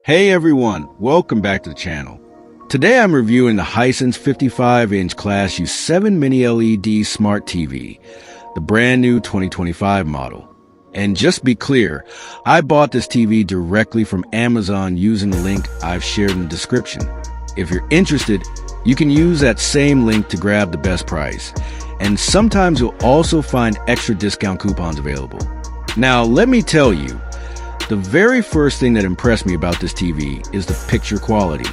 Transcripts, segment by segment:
Hey everyone, welcome back to the channel. Today I'm reviewing the Hisense 55-inch class U7 Mini-LED Smart TV, the brand new 2025 model. And just to be clear, I bought this TV directly from Amazon using the link I've shared in the description. If you're interested, you can use that same link to grab the best price. And sometimes you'll also find extra discount coupons available. Now, let me tell you, the very first thing that impressed me about this TV is the picture quality.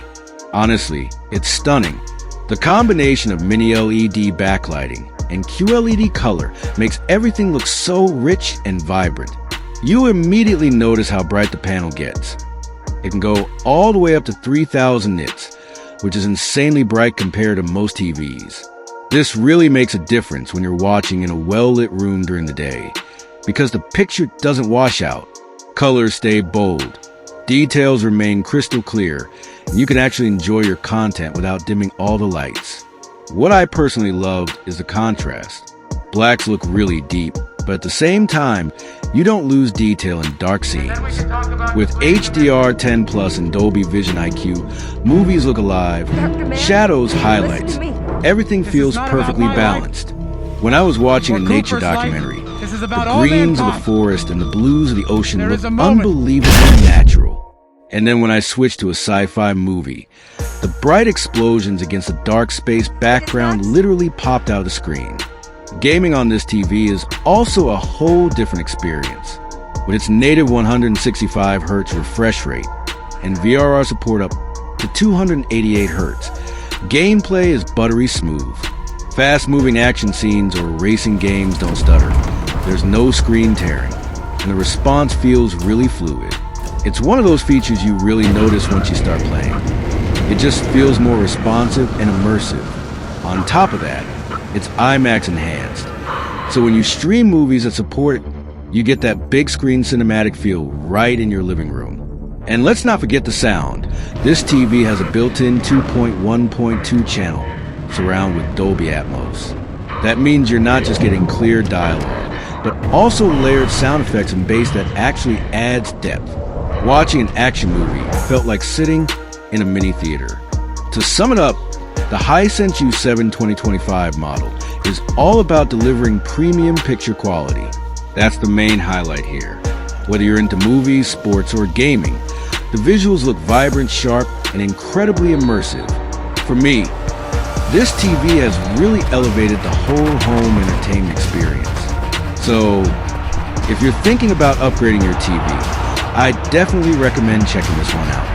Honestly, it's stunning. The combination of Mini-LED backlighting and QLED color makes everything look so rich and vibrant. You immediately notice how bright the panel gets. It can go all the way up to 3000 nits, which is insanely bright compared to most TVs. This really makes a difference when you're watching in a well-lit room during the day, because the picture doesn't wash out. Colors stay bold, details remain crystal clear, and you can actually enjoy your content without dimming all the lights. What I personally loved is the contrast. Blacks look really deep, but at the same time, you don't lose detail in dark scenes. With HDR10 Plus and Dolby Vision IQ, movies look alive, shadows, highlights, everything feels perfectly balanced. When I was watching a nature documentary, the greens of the forest and the blues of the ocean looked unbelievably natural. And then when I switched to a sci-fi movie, the bright explosions against the dark space background literally popped out of the screen. Gaming on this TV is also a whole different experience. With its native 165Hz refresh rate and VRR support up to 288Hz, gameplay is buttery smooth. Fast-moving action scenes or racing games don't stutter. There's no screen tearing, and the response feels really fluid. It's one of those features you really notice once you start playing. It just feels more responsive and immersive. On top of that, it's IMAX Enhanced. So when you stream movies that support it, you get that big screen cinematic feel right in your living room. And let's not forget the sound. This TV has a built-in 2.1.2 channel surround with Dolby Atmos. That means you're not just getting clear dialogue, but also layered sound effects and bass that actually adds depth. Watching an action movie felt like sitting in a mini theater. To sum it up, the Hisense U7 2025 model is all about delivering premium picture quality. That's the main highlight here. Whether you're into movies, sports, or gaming, the visuals look vibrant, sharp, and incredibly immersive. For me, this TV has really elevated the whole home entertainment experience. So, if you're thinking about upgrading your TV, I definitely recommend checking this one out.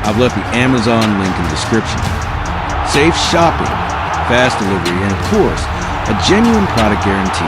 I've left the Amazon link in the description. Safe shopping, fast delivery, and of course, a genuine product guarantee.